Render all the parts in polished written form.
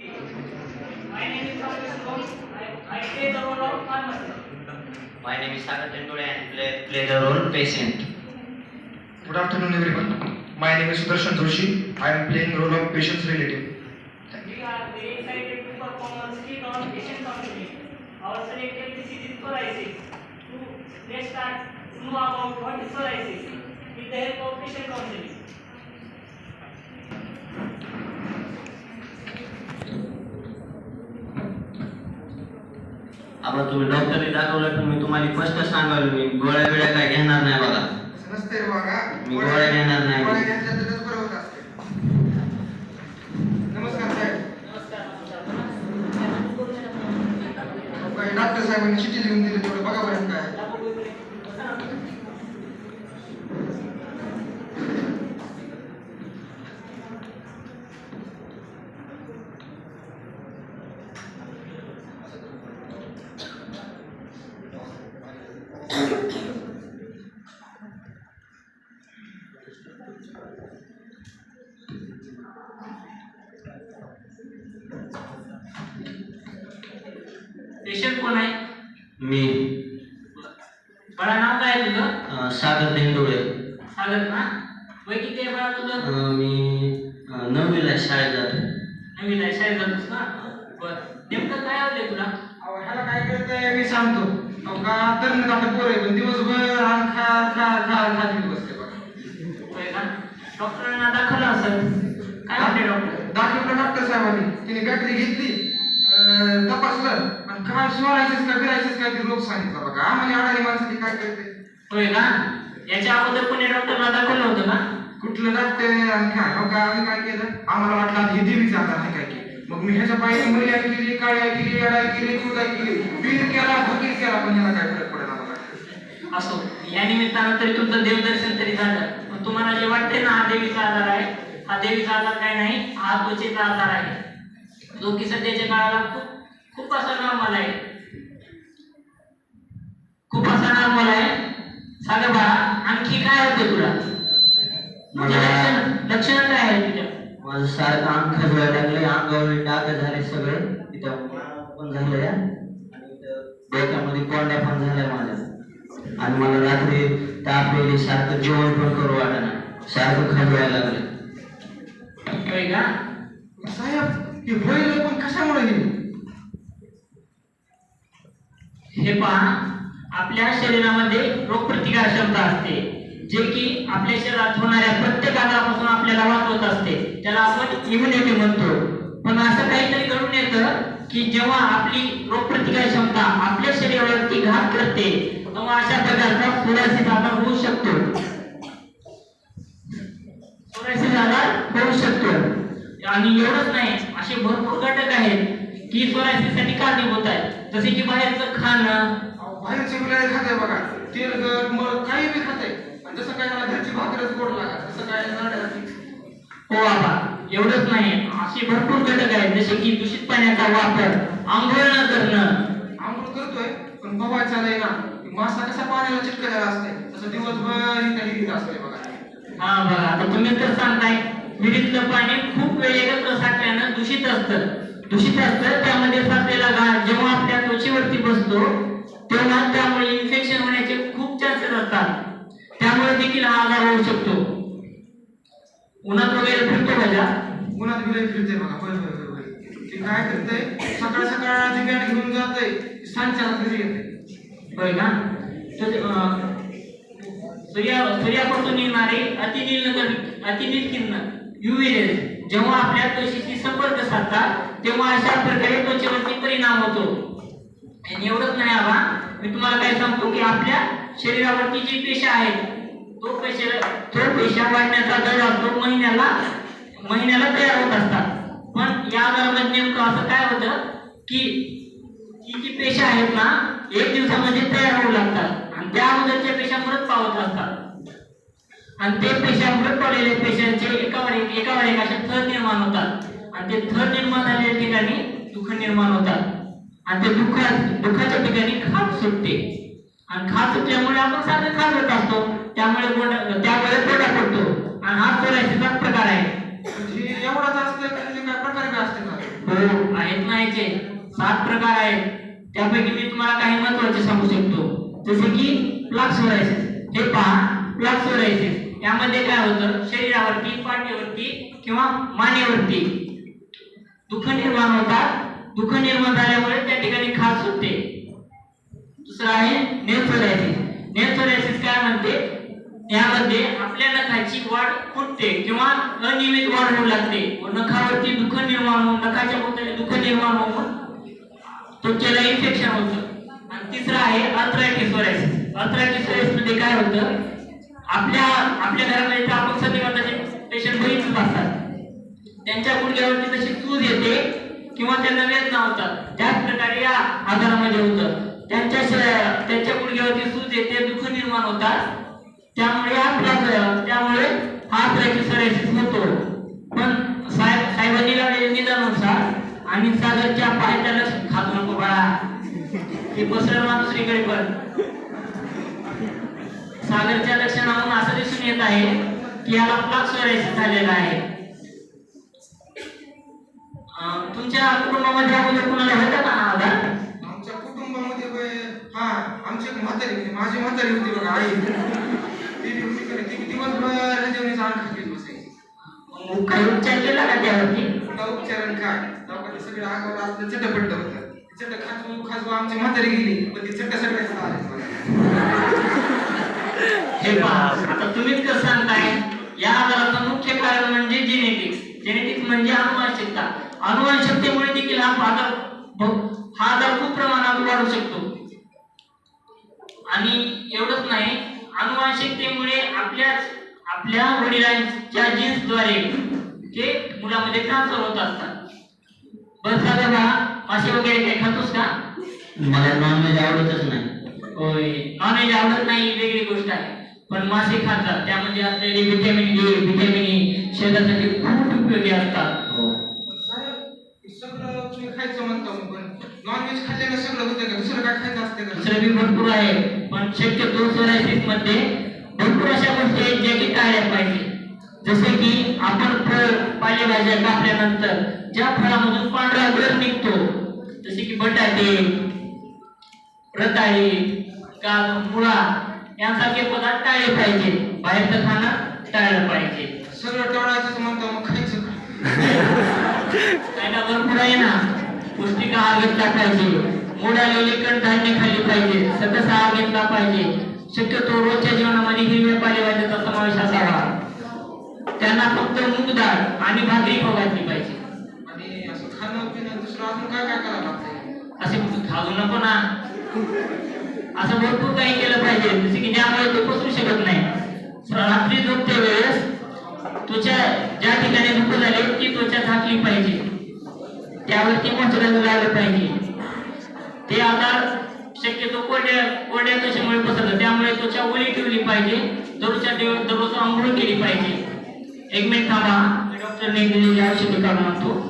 My name is Dr. Shubham. I play the role of pharmacist. My name is Sagar Tendule and play the role patient. Good afternoon, everyone. My name is Sudarshan Joshi. I am playing role of patient's relative. We are very excited to perform a skit on patient counseling. Our selected disease is psoriasis. Let's start to know about what is psoriasis with the help of patient counseling. आता तुम्ही डॉक्टरने दाखवलं पण मी तुम्हाला स्पष्ट सांगाल मी गोळ्या बिळ्या काय घेणार नाही बघा. नसते रे बघा. मी गोळ्या घेणार नाही. गोळ्या घेतल्या तरच बरं होत असते. नमस्कार साहेब. डॉक्टर साहेबांनी चिठ्ठी लिहून दिली तेवढं बघा बरं काय. पेशंट कोण आहे? मी बाळा नाव काय आहे तुझं? सागर तेंडुळे. सागर ना? वय किती आहे बाळा तुझं? मी 9वीला शाळेत जातो. 9वीला शाळेत जातोस ना? बरं. नेमकं काय आवडले तुला? अहो ह्याला काय करतंय मी सांगतो. अहो का तर आपलं पोर आहे पण दिवसभर आम खा खा खा खा दिवस बसते बघा. होय का? डॉक्टरांना दाखवलं असेल. काय म्हणते डॉक्टर? दाखवलं डॉक्टर साहेबांनी. तिने बॅटरी घेतली तपासलं आणि काय सोडायचंच का फिरायचंच काय ते रोग सांगितलं बघा. आम्हाला अडाणी माणसाची काय करते. होय का? याच्या अगोदर कोणी डॉक्टरला दाखवलं होतं का? कुठलं डॉक्टर आणि काय हो का आम्ही काय केलं आम्हाला वाटलं आता हे देवीचा आजार आहे काय की मग मी ह्याच्या पायी मुली केली काळ्या केली अडाई केली चुडाई केली वीर केला फकीर केला पण याला काय फरक पडेल आम्हाला. असो या निमित्तानं तरी तुमचं देवदर्शन तरी झालं. पण तुम्हाला जे वाटते ना हा देवीचा आजार आहे, हा देवीचा आजार काय नाही, हा त्वचेचा आजार आहे जो की सध्याच्या काळाला खूप असा नॉर्मल आहे. खूप असा नॉर्मल आहे. सागर बाळा आणखी काय होते तुला? लक्षण काय आहे तुझ्या? माझं सारखं अंग खजवायला लागले, अंगावर डाग झाले सगळे, इथं पण झाले आणि डोक्यामध्ये कोंड्या पण झाल्या माझ्या आणि मला रात्री ताप येईल, सारखं जेवण पण करू वाटेना, सारखं खजवायला लागले. होय का? साहेब हे होईल पण कशामुळे हे पहा आपल्या शरीरामध्ये रोगप्रतिकार क्षमता असते जे की आपल्या शरीरात होणाऱ्या प्रत्येक आजारापासून आपल्याला वाचवत असते. त्याला आपण इम्युनिटी म्हणतो. पण असं काहीतरी घडून येतं की जेव्हा आपली रोगप्रतिकार क्षमता आपल्या शरीरावरती घात करते तेव्हा अशा प्रकारचा सोरायसिस आजार होऊ शकतो. सोरायसिस आजार होऊ शकतो. आणि एवढंच नाही असे भरपूर घटक आहेत की सोरायसिससाठी कारणीभूत आहेत. जसे की बाहेरचं खाणं, बाहेरचे मुलं खाते बघा तेलकट मग काही बी खाते जसं काय त्याला घरची भाकरच गोड लागत तसं काय हो बाबा एवढंच नाही असे भरपूर घटक आहेत जसे की दूषित पाण्याचा वापर, आंघोळ न करणं. आंघोळ करतोय पण बघायचा नाही ना मासा कसा पाण्याला चिटकलेला असते तसं दिवसभर इथं असते बघा. हा बघा आता तुम्ही तर सांगताय विहिरीतलं पाणी खूप वेळ एकत्र साठल्यानं दूषित असतं. त्यामध्ये साठलेला घाण जेव्हा आपल्या त्वचेवरती बसतो तेव्हा त्यामुळे इन्फेक्शन होण्याचे खूप चान्सेस असतात. त्यामुळे देखील हा आजार होऊ शकतो. उन्हात वगैरे फिरतो का जास्त? उन्हात बिलाई फिरते बघा. होय ते काय करतंय सकाळ सकाळ ती बॅट घेऊन जातंय सांच्याला घरी येते. होय का? सूर्यापासून निघणारे अतिनील किरण UV रेज जेव्हा आपल्या त्वचेशी संपर्क साधतात तेव्हा अशा प्रकारे त्वचेवरती परिणाम होतो. आणि एवढंच नाही बाबा मी तुम्हाला काय सांगतो की आपल्या शरीरावरती जी पेशी आहेत तो पेशी वाढण्याचा दर असतो महिन्याला तयार होत असतात. पण या आजारामध्ये नेमकं असं काय होतं की ही जी पेशी आहेत ना 1 दिवसामध्ये तयार होऊ लागतात आणि त्या अगोदरच्या पेशा मृत पावत असतात. आणि ते पेशा मृत पावलेल्या पेशांचे एकावर एक असे थर निर्माण होतात आणि ते थर निर्माण झालेल्या ठिकाणी दुःख निर्माण होतात आणि ते दुःखाच्या ठिकाणी खाज सुटते आणि खाज सुटल्यामुळे आपण सारखं खाजत असतो. त्यामुळे पोटा पडतो आणि हा सोरायसिसचा प्रकार आहे. एवढाच असतं काय प्रकार असते ना हो आहेत ना याचे 7 प्रकार आहेत. त्यापैकी मी तुम्हाला काही महत्त्वाचे सांगू शकतो. जसे की प्लाक सोरायसिस. हे पहा, प्लाक सोरायसिस यामध्ये काय होतं, शरीरावरती, पाठीवरती किंवा मानेवरती दुःख निर्माण होतात. दुःख निर्माण झाल्यामुळे त्या ठिकाणी खाज सुटते. दुसरा आहे नेल सोरायसिस. नेल सोरायसिस काय म्हणते, यामध्ये आपल्या नखाची वाढ खुंटते किंवा अनियमित वाढ होऊ लागते व नखावरती दुःख निर्माण होऊन, नखाच्या बोटाला दुःख निर्माण होऊन त्वचेला इन्फेक्शन होतं. आणि तिसरा आहे अर्थरायटिस सोरायसिस. अर्थरायटिस सोरायसिस मध्ये काय होतं, आपल्या घरामध्ये तर आपण संधिवाताचे पेशंट बघितलेच असतात. त्यांच्या गुडघ्यावरती तशी सूज येते किंवा त्यांना वेदना होतात. त्याच प्रकारे या आजारामध्ये होतं. त्यांच्या गुडघ्यावरती सूज येते, दुःख निर्माण होतात. त्यामुळे हा अर्थरायटिस सोरायसिस होतो. पण साहेबांनी लावलेल्या निदानानुसार आणि सागरच्या पायाच्या लक्ष खात नको बाळा, ते पसरणार दुसरीकडे. पण सागरच्या लक्षणावरून असं दिसून येत आहे की याला प्लाक सोरायसिस झालेला आहे. तुमच्या कुटुंबामध्ये अगोदर कुणाला होता का हा आजार? आमच्या कुटुंबामध्ये हा आमची एक म्हातारी होती, माझी म्हातारी होती बघा, आई. ती दिवसभर रजवणीचा अंग खात बसायची. काही उपचार केला का त्यावरती? उपचारण काय, लोकांनी सगळं अंगावर आपलं चटपट होतं. चट खाजू आमची म्हातारी गेली, पण ती चट सगळ्याच आले. हे पहा, आता तुम्हीच कसं सांगताय, या आजाराचं मुख्य कारण म्हणजे जेनेटिक्स. जेनेटिक्स म्हणजे अनुवांशिकता. अनुवांशिकतेमुळे देखील हा आजार खूप प्रमाणात वाढू शकतो. आणि एवढंच नाही, अनुवांशिकतेमुळे आपल्या वडिलांच्या जीन्सद्वारे ते मुलामध्ये ट्रान्सफर होत असतात. बस दादा, मासे वगैरे काही खातोस का? मला नॉनव्हेज आवडतच नाही. होय, नॉनव्हेज आवडत नाही वेगळी गोष्ट आहे, पण मासे खातात. त्यामध्ये असलेले व्हिटॅमिन ए, व्हिटॅमिन ई शरीरासाठी खूप उपयोगी असतात. सगळं तुम्ही खायचं म्हणता, पण नॉनव्हेज खाल्ल्याने सगळं होतं का? दुसरं काय खायचं असतं का? दुसरं बी भरपूर आहे, पण शक्यतो सोरायसिस मध्ये भरपूर अशा गोष्टी आहेत ज्या की टाळल्या पाहिजे. जसे की आपण फळ, पालेभाज्या कापल्यानंतर ज्या फळामधून पांढरा गर निघतो, जसे की बटाटे, रताळी, मुळा यांसारखे पदार्थ टाळले पाहिजे. बाहेरचं खाणं टाळलं पाहिजे. सगळं टाळायचं म्हणता, मग खायचं त्याला भरपूर आहे ना. पौष्टिक आहार घेतला पाहिजे, मोड आलेले कडधान्य खाल्ले पाहिजे, सकस आहार घेतला पाहिजे. शक्यतो रोजच्या जीवनामध्ये हिरव्या पालेभाज्याचा समावेश असावा. त्यांना फक्त मूग डाळ आणि भाकरी खाऊ घातली पाहिजे. आणि असं खाणं पिणं दुसरं अजून काय काय करावं लागतं? असे खाऊ नको ना, असं भरपूर काही केलं पाहिजे, जसे की ज्यामुळे ते पचू शकत नाही. रात्री झोपते वेळेस त्वचा ज्या ठिकाणी दुखत झाले ती त्वचा झाकली पाहिजे, त्यावरती मॉइश्चरायझर लावलं पाहिजे. ते आजार शक्यतो कोरड्या त्वचेमुळे पसरतात, त्यामुळे त्वचा ओली ठेवली पाहिजे. दररोज आंघोळ केली पाहिजे. 1 मिनिट थांबा, मी डॉक्टरने दिलेली औषधे काढून आणतो.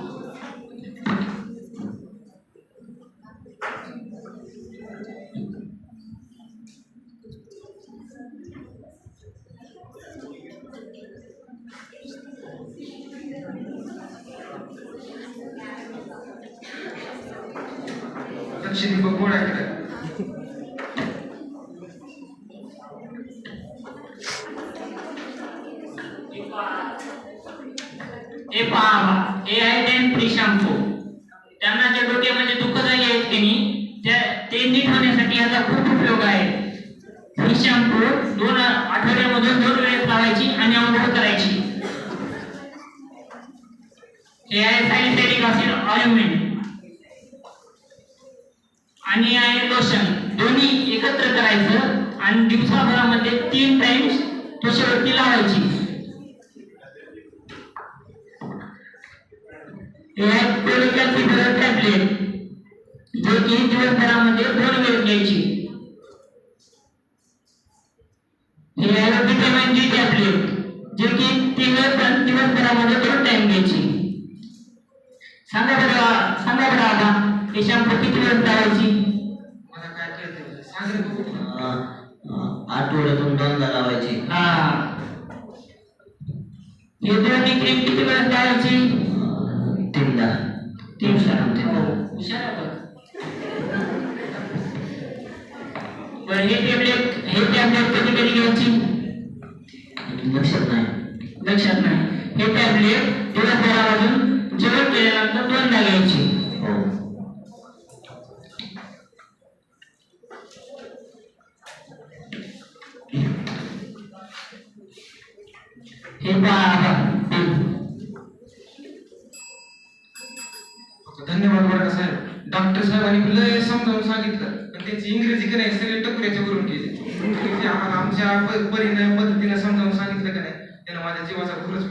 दीपक गोळ्याकडे हे पहा, हे आहे डेन फ्री शॅम्पू. त्यांना ज्या डोक्यामध्ये दुःख झाली आहेत की नाही, ते नीट होण्यासाठी याचा खूप उपयोग आहे. फ्री शॅम्पू 2 आठवड्यामधून 2 वेळेस लावायची आणि आंघोळ करायची. हे आहे सॅलिसिलिक ऍसिड ऑइंटमेंट आणि आहे लोशन. दोन्ही एकत्र करायचं आणि दिवसाभरामध्ये 3 टाइम्स त्वचेवरती लावायची. हे आहे फोलिक ऍसिड टॅबलेट, जे की दिवसभरामध्ये 2 वेळेस घ्यायची. हे आहे व्हिटॅमिन डी टॅबलेट, जे की 3 वेळेस दिवसभरामध्ये 2 टाइम घ्यायची. सांगा बरं आता हे शॅम्पू किती वेळेस लावायची? मला काय कळतं सांग. आठवड्यातून 2दा लावायची. हे दोन्ही क्रीम किती वेळेस लावायची? 3दा. तीन हुशार आमचे. हुशार आहे बघ. बरं हे टॅबलेट कधी कधी घ्यायची लक्षात नाही. लक्षात नाही. हे टॅबलेट दिवसभरामधून जेवण केल्यानंतर 2दा घ्यायची. हो. हे पहा. धन्यवाद बरं का साहेब. डॉक्टर साहेबांनी लय समजावून सांगितलं पण त्याची इंग्रजी का नाही सगळे टकुऱ्याच्या वरून केली. इंग्रजी आम्हाला आमच्या पद्धतीने समजावून सांगितलं का नाही त्यानं माझ्या जीवाचा भरच